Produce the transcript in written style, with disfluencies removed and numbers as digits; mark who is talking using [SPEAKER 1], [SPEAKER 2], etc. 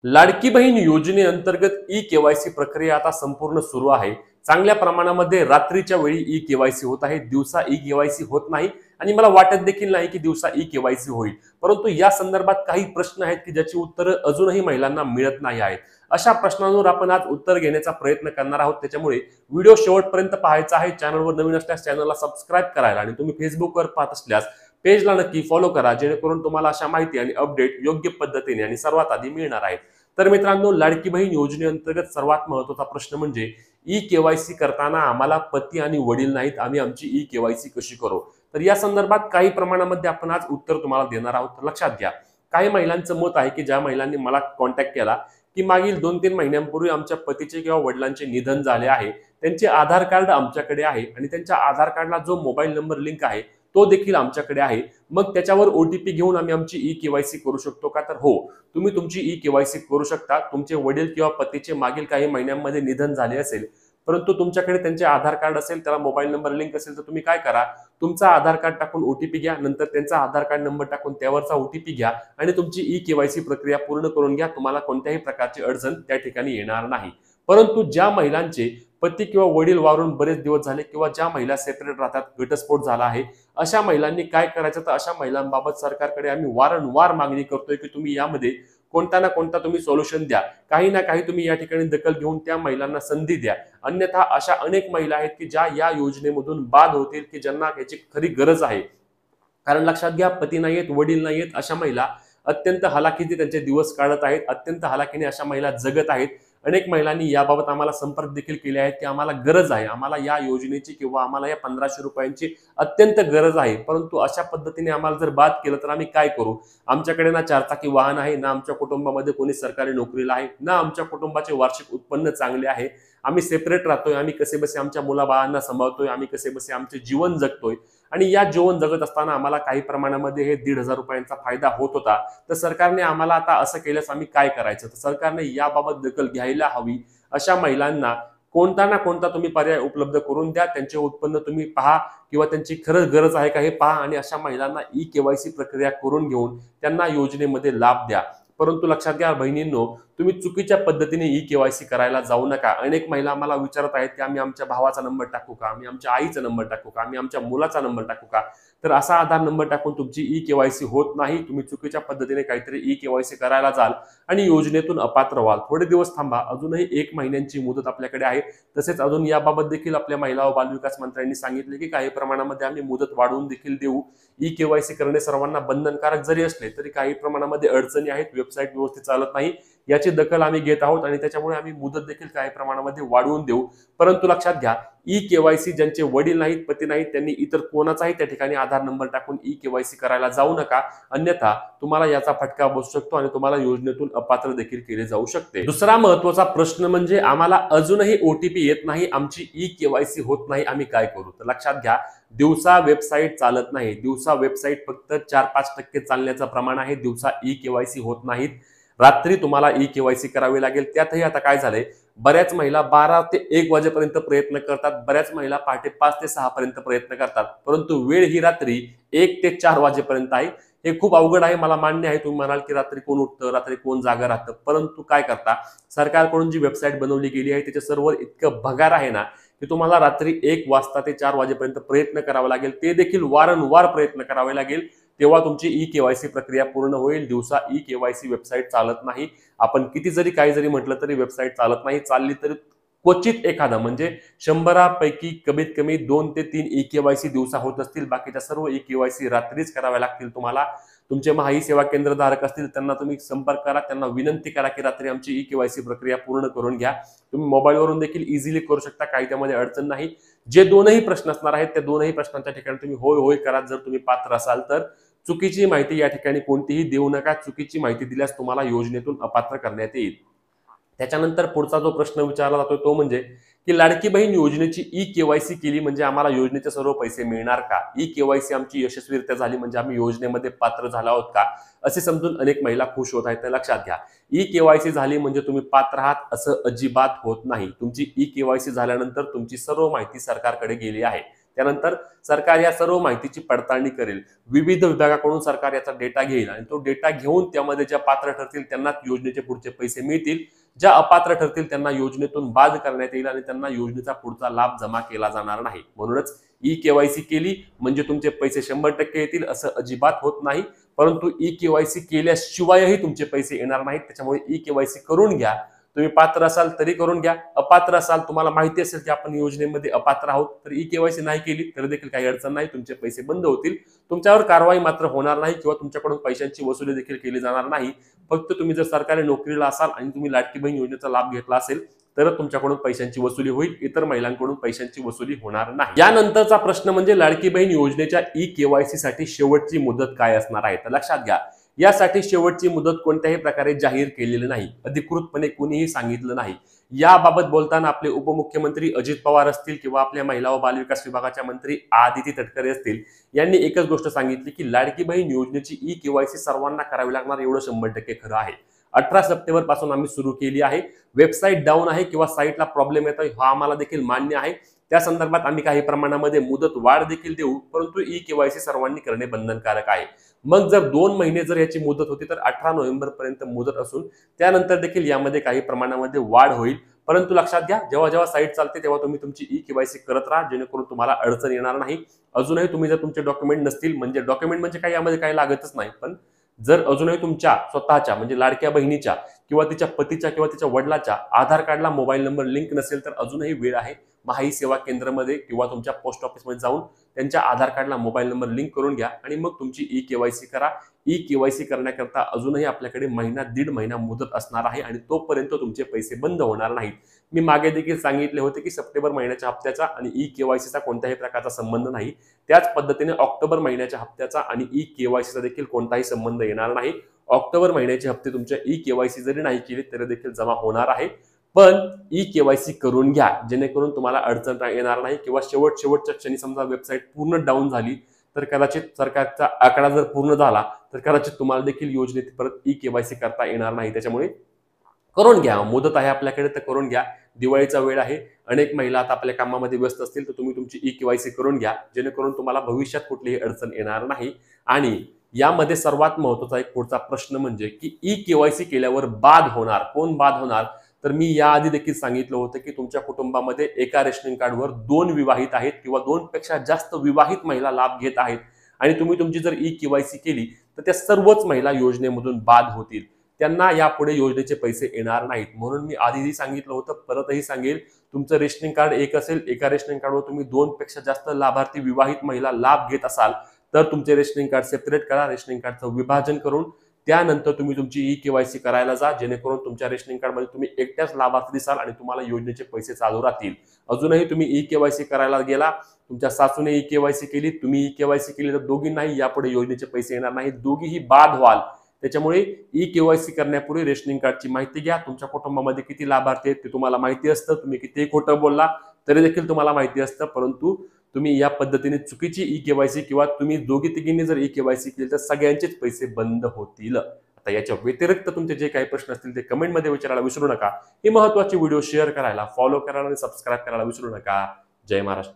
[SPEAKER 1] लाडकी बहीण योजनेअंतर्गत e KYC प्रक्रिया आता संपूर्ण सुरू आहे। चांगल्या प्रमाणामध्ये रात्रीच्या वेळी ई केवायसी होत आहे, दिवसा ई केवायसी होत नाही आणि मला वाटत देखील नाही की दिवसा ई केवायसी होईल। परंतु या संदर्भात काही प्रश्न आहेत की ज्याची उत्तरं अजूनही महिलांना मिळत नाही आहेत। अशा प्रश्नांवर आपण आज उत्तर घेण्याचा प्रयत्न करणार आहोत। त्याच्यामुळे व्हिडिओ शेवटपर्यंत पाहायचा आहे। चॅनलवर नवीन असल्यास चॅनलला सबस्क्राइब करायला आणि तुम्ही फेसबुकवर पाहत असल्यास पेजला नक्की फॉलो करा, जेणेकरून तुम्हाला अशा माहिती आणि अपडेट योग्य पद्धतीने आणि सर्वात आधी मिळणार आहेत। तर मित्रांनो, लाडकी बहीण योजनेअंतर्गत सर्वात महत्त्वाचा प्रश्न म्हणजे ई केवायसी करताना आम्हाला पती आणि वडील नाहीत, आम्ही आमची ई केवायसी कशी करू? तर या संदर्भात काही प्रमाणामध्ये आपण आज उत्तर तुम्हाला देणार आहोत। तर लक्षात घ्या, काही महिलांचं मत आहे की ज्या महिलांनी मला कॉन्टॅक्ट केला की मागील 2-3 महिन्यांपूर्वी आमच्या पतीचे किंवा वडिलांचे निधन झाले आहे, त्यांचे आधार कार्ड आमच्याकडे आहे आणि त्यांच्या आधार कार्डला जो मोबाईल नंबर लिंक आहे तो देखील आमच्याकडे आहे, मग त्याच्यावर ओटीपी घेऊन आम्ही आमची ई केवायसी करू शकतो का? तर हो, तुम्ही तुमची ई केवायसी करू शकता। तुमचे वडील किंवा पतीचे मागील काही महिन्यांमध्ये निधन झाले असेल, परंतु तुमच्याकडे त्यांचे आधार कार्ड असेल, त्याला मोबाईल नंबर लिंक असेल, तर तुम्ही काय करा, तुमचा आधार कार्ड टाकून ओटीपी घ्या, नंतर त्यांचा आधार कार्ड नंबर टाकून त्यावरचा ओटीपी घ्या आणि तुमची ई केवायसी प्रक्रिया पूर्ण करून घ्या। तुम्हाला कोणत्याही प्रकारची अडचण त्या ठिकाणी येणार नाही। परंतु ज्या महिलांचे पती किंवा वडील वारून बरेच दिवस झाले किंवा ज्या महिला सेपरेट राहतात, घटस्फोट झाला आहे, अशा महिलांनी काय करायचं? तर अशा महिलांबाबत सरकारकडे आम्ही वारंवार मागणी करतोय की तुम्ही यामध्ये कोणता ना कोणता तुम्ही सोल्युशन द्या, काही ना काही तुम्ही या ठिकाणी दखल घेऊन त्या महिलांना संधी द्या। अन्यथा अशा अनेक महिला आहेत की ज्या या योजनेमधून बाद होतील, की ज्यांना याची खरी गरज आहे। कारण लक्षात घ्या, पती नाहीयेत, वडील नाहीयेत, अशा महिला अत्यंत हलाखीचे त्यांचे दिवस काढत आहेत, अत्यंत हलाखीने अशा महिला जगत आहेत। अनेक महिलांनी याबाबत आम्हाला संपर्क देखील केले आहेत की आम्हाला गरज आहे, आम्हाला या योजनेची किंवा आम्हाला या 1500 रुपयांची अत्यंत गरज आहे, परंतु अशा पद्धतीने आम्हाला जर बाद केलं तर आम्ही काय करू? आमच्याकडे ना चारचाकी वाहन आहे, ना आमच्या कुटुंबामध्ये कोणी सरकारी नोकरीला आहे, ना आमच्या कुटुंबाचे वार्षिक उत्पन्न चांगले आहे, आम्ही सेपरेट राहतोय, आम्ही कसेबसे आमच्या मुलाबाळांना सांभाळतोय, आम्ही कसेबसे आमचे जीवन जगतोय आणि या जीवन जगत असताना आम्हाला काही प्रमाणामध्ये हे 1,500 रुपयांचा फायदा होत होता। तर सरकारने आम्हाला आता असं केल्यास आम्ही काय करायचं? तर सरकारने याबाबत दखल घ्यायला हवी। अशा महिलांना कोणता ना कोणता तुम्ही पर्याय उपलब्ध करून द्या, त्यांचे उत्पन्न तुम्ही पहा किंवा त्यांची खरंच गरज आहे का हे पहा आणि अशा महिलांना ई केवायसी प्रक्रिया करून घेऊन त्यांना योजनेमध्ये लाभ द्या। परंतु लक्षात घ्या बहिणींनो, तुम्ही चुकीच्या पद्धतीने ई केवायसी करायला जाऊ नका। अनेक महिला मला विचारत आहेत की आम्ही आमच्या भावाचा नंबर टाकू का, आम्ही आमच्या आईचा नंबर टाकू का, आम्ही आमच्या मुलाचा नंबर टाकू का? तर असा आधार नंबर टाकून तुमची ई केवायसी होत नाही। तुम्ही चुकीच्या पद्धतीने काहीतरी ई केवायसी करायला जाल आणि योजनेतून अपात्र व्हाल। थोडे दिवस थांबा, अजूनही 1 महिन्यांची मुदत आपल्याकडे आहे। तसेच अजून याबाबत देखील आपल्या महिला व बालविकास मंत्र्यांनी सांगितले की काही प्रमाणामध्ये आम्ही मुदत वाढवून देखील देऊ। ई केवायसी करणे सर्वांना बंधनकारक जरी असले तरी काही प्रमाणामध्ये अडचणी आहेत, वेबसाईट व्यवस्थित चालत नाही, याची दखल आम्ही घेत आहोत आणि त्याच्यामुळे आम्ही मुदत देखील काही प्रमाणामध्ये वाढवून देऊ। परंतु लक्षात घ्या, ई केवायसी ज्यांचे वडील नाहीत, पती नाहीत, त्यांनी इतर कोणाचाही त्या ठिकाणी आधार नंबर टाकून ई केवायसी करायला जाऊ नका, अन्यथा तुम्हाला याचा फटका बसू शकतो आणि तुम्हाला योजनेतून अपात्र देखील केले जाऊ शकते। दुसरा महत्त्वाचा प्रश्न म्हणजे आम्हाला अजूनही ओटीपी येत नाही, आमची ई केवायसी होत नाही, आम्ही काय करू? तर लक्षात घ्या, दिवसा वेबसाईट चालत नाही। दिवसा वेबसाईट फक्त 4-5% चालण्याचं प्रमाण आहे, दिवसा ई केवायसी होत नाहीत। रात्री तुम्हाला ई केवायसी करावी लागेल। त्यातही आता काय झालंय, बऱ्याच महिला 12 ते 1 वाजेपर्यंत प्रयत्न करतात, बऱ्याच महिला पहाटे 5 ते 6 पर्यंत प्रयत्न करतात, परंतु वेळ ही रात्री 1 ते 4 वाजेपर्यंत आहे। हे खूप अवघड आहे, मला मान्य आहे। तुम्ही म्हणाल की रात्री कोण उठतं, रात्री कोण जागा राहतं, परंतु काय करता, सरकारकडून जी वेबसाईट बनवली गेली आहे त्याच्या सर्व्हर इतकं भंगार आहे ना की तुम्हाला रात्री 1 वाजता ते 4 वाजेपर्यंत प्रयत्न करावा लागेल, ते देखील वारंवार प्रयत्न करावे लागेल, तेव्हा तुमची ई केवायसी प्रक्रिया पूर्ण होईल। दिवसा ई केवायसी वेबसाईट चालत नाही। आपण किती जरी काही जरी म्हटलं तरी वेबसाईट चालत नाही, चालली तरी क्वचित एखादा, म्हणजे 100 पैकी कमीत कमी 2 ते 3 ई केवायसी दिवसा होत असतील, बाकीच्या सर्व ई केवायसी रात्रीच कराव्या लागतील तुम्हाला। तुमचे महाई सेवा केंद्र धारक असतील त्यांना तुम्ही संपर्क करा, त्यांना विनंती करा की रात्री आमची ई केवायसी प्रक्रिया पूर्ण करून घ्या। तुम्ही मोबाईलवरून देखील इझिली करू शकता, काही त्यामध्ये अडचण नाही। जे दोनही प्रश्न असणार आहेत त्या दोनही प्रश्नांच्या ठिकाणी तुम्ही होय होय करा जर तुम्ही पात्र असाल तर। चुकीची माहिती या ठिकाणी कोणतीही देऊ नका, चुकीची माहिती दिल्यास तुम्हाला योजनेतून अपात्र करण्यात येईल। त्याच्यानंतर पुढचा जो प्रश्न विचारला जातो तो म्हणजे की लाडकी बहीण योजनेची ई केवायसी केली म्हणजे आम्हाला योजनेचे सर्व पैसे मिळणार का? ई केवायसी आमची यशस्वीरित्या झाली म्हणजे आम्ही योजनेमध्ये पात्र झालो आहोत का? असे समजून अनेक महिला खुश होत आहेत। तर लक्षात घ्या, ई केवायसी झाली म्हणजे तुम्ही पात्र आहात असं अजिबात होत नाही। तुमची ई केवायसी झाल्यानंतर तुमची सर्व माहिती सरकारकडे गेली आहे, त्यानंतर सरकार या सर्व माहितीची पडताळणी करेल, विविध विभागाकडून सरकार याचा डेटा घेईल आणि तो डेटा घेऊन त्यामध्ये ज्या पात्र ठरतील त्यांना योजनेचे पुढचे पैसे मिळतील, ज्या अपात्र ठरतील त्यांना योजनेतून बाद करण्यात येईल आणि त्यांना योजनेचा पुढचा लाभ जमा केला जाणार नाही. म्हणूनच ई केवायसी केली म्हणजे तुमचे पैसे 100% येतील असं अजिबात होत नाही, परंतु ई केवायसी केल्याशिवायही तुमचे पैसे येणार नाहीत. त्याच्यामुळे ई केवायसी करून घ्या. तुम्ही पात्र असाल तरी करून घ्या, अपात्र असाल, तुम्हाला माहिती असेल की आपण योजनेमध्ये अपात्र आहोत, तर ई केवायसी नाही केली तर देखील काही अडचण नाही, तुमचे पैसे बंद होतील. तुमच्यावर कारवाई मात्र होणार नाही किंवा तुमच्याकडून पैशांची वसुली देखील केली जाणार नाही. फक्त तुम्ही जर सरकारी नोकरीला असाल आणि तुम्ही लाडकी बहीण योजनेचा लाभ घेतला असेल तर तुमच्याकडून पैशांची वसुली होईल, इतर महिलांकडून पैशांची वसुली होणार नाही. यानंतरचा प्रश्न म्हणजे लाडकी बहीण योजनेच्या ई केवायसी साठी शेवटची मुदत काय असणार आहे. तर लक्षात घ्या, यासाठी शेवटची मुदत कोणत्याही प्रकारे जाहीर केलेली नाही, अधिकृतपणे कोणीही सांगितलं नाही. याबाबत बोलताना आपले उपमुख्यमंत्री अजित पवार असतील किंवा आपल्या महिला व बालविकास विभागाच्या मंत्री आदिती तटकरे असतील, यांनी एकच गोष्ट सांगितली की लाडकी बहीण योजनेची ई केवायसी सर्वांना करावी लागणार, एवढं 100% खरं आहे. 18 सप्टेंबर पासून आम्ही सुरू केली आहे. वेबसाईट डाऊन आहे किंवा साईटला प्रॉब्लेम येतोय हा आम्हाला देखील मान्य आहे. त्या संदर्भात आम्ही काही प्रमाणामध्ये मुदत वाढ देखील देऊ, परंतु ई केवायसी सर्वांनी करणे बंधनकारक आहे. मग जर 2 महिने जर याची मुदत होती तर 18 नोव्हेंबर पर्यंत मुदत असून त्यानंतर देखील यामध्ये काही प्रमाणामध्ये वाढ होईल. परंतु लक्षात घ्या, जेव्हा जेव्हा साईट चालते तेव्हा तुम्ही तुमची ई केवायसी करत राहा, जेणेकरून तुम्हाला अडचण येणार नाही. अजूनही तुम्ही जर तुमचे डॉक्युमेंट नसतील, म्हणजे डॉक्युमेंट म्हणजे काही यामध्ये काही लागतच नाही, पण जर अजूनही तुमच्या स्वतःच्या म्हणजे लाडक्या बहिणीच्या किंवा तिच्या पतीच्या किंवा तिच्या वडिलाच्या आधार कार्डला मोबाईल नंबर लिंक नसेल तर अजूनही वेळ आहे. महाई सेवा केंद्रामध्ये किंवा तुमच्या पोस्ट ऑफिसमध्ये जाऊन त्यांच्या आधार कार्डला मोबाईल नंबर लिंक करून घ्या आणि मग तुमची ई केवायसी करा. ई केवायसी करण्याकरता अजूनही आपल्याकडे महिना दीड महिना मुदत असणार आहे आणि तोपर्यंत तुमचे पैसे बंद होणार नाहीत. मी मागे देखील सांगितले होते की सप्टेंबर महिन्याच्या हप्त्याचा आणि ई केवायसीचा कोणत्याही प्रकारचा संबंध नाही. त्याच पद्धतीने ऑक्टोबर महिन्याच्या हप्त्याचा आणि ई केवायसीचा देखील कोणताही संबंध येणार नाही. ऑक्टोबर महिन्याचे हप्ते तुमच्या ई केवायसी जरी नाही केली तरी देखील जमा होणार आहे. पण ई केवायसी करून घ्या, जेणेकरून तुम्हाला अडचण येणार नाही किंवा शेवटच्या क्षणी समजा वेबसाईट पूर्ण डाऊन झाली तर कदाचित सरकारचा आकडा जर पूर्ण झाला तर कदाचित तुम्हाला देखील योजनेत परत ई केवायसी करता येणार नाही. त्याच्यामुळे करून घ्या, मुदत आहे आपल्याकडे तर करून घ्या. दिवाळीचा वेळ आहे, अनेक महिला आता आपल्या कामामध्ये व्यस्त असतील तर तुम्ही तुमची ई केवायसी करून घ्या, जेणेकरून तुम्हाला भविष्यात कुठलीही अडचण येणार नाही. आणि यामध्ये सर्वात महत्त्वाचा एक पुढचा प्रश्न म्हणजे की ई केवायसी केल्यावर बाद होणार, कोण बाद होणार. तर मी याआधी देखील सांगितलं होतं की तुमच्या कुटुंबामध्ये एका रेशनिंग कार्डवर 2 विवाहित आहेत किंवा 2 पेक्षा जास्त विवाहित महिला लाभ घेत आहेत आणि तुम्ही तुमची जर ई केवायसी केली तर त्या सर्वच महिला योजनेमधून बाद होतील, त्यांना यापुढे योजनेचे पैसे येणार नाहीत. म्हणून मी आधीही सांगितलं होतं, परतही सांगेल, तुमचं रेशनिंग कार्ड एक असेल, एका रेशनिंग कार्डवर तुम्ही 2 पेक्षा जास्त लाभार्थी विवाहित महिला लाभ घेत असाल तर तुमचे रेशनिंग कार्ड सेपरेट करा, रेशनिंग कार्डचं विभाजन करून त्यानंतर तुम्ही तुमची ई केवायसी करायला जा, जेणेकरून तुमच्या रेशनिंग कार्डमध्ये तुम्ही एकट्याच लाभार्थी दिसाल आणि तुम्हाला योजनेचे पैसे चालू राहतील. अजूनही तुम्ही ई केवायसी करायला गेला, तुमच्या सासूने ई केवायसी केली, तुम्ही ई केवायसी केली तर दोघींनाही यापुढे योजनेचे पैसे येणार नाहीत, दोघीही बाद व्हाल. त्याच्यामुळे ई केवायसी करण्यापूर्वी रेशनिंग कार्डची माहिती घ्या. तुमच्या कुटुंबामध्ये किती लाभार्थी आहेत ते तुम्हाला माहिती असतं, तुम्ही कितीही खोटं बोलला तरी देखील तुम्हाला माहिती असतं, परंतु तुम्ही या पद्धतीने चुकीची ई केवायसी किंवा तुम्ही दोघी तिघींनी जर ई केवायसी केली तर सगळ्यांचेच पैसे बंद होतील. आता याच्या व्यतिरिक्त तुमचे जे काही प्रश्न असतील ते कमेंटमध्ये विचारायला विसरू नका. ही महत्त्वाची व्हिडिओ शेअर करायला, फॉलो करायला आणि सबस्क्राईब करायला विसरू नका. जय महाराष्ट्र.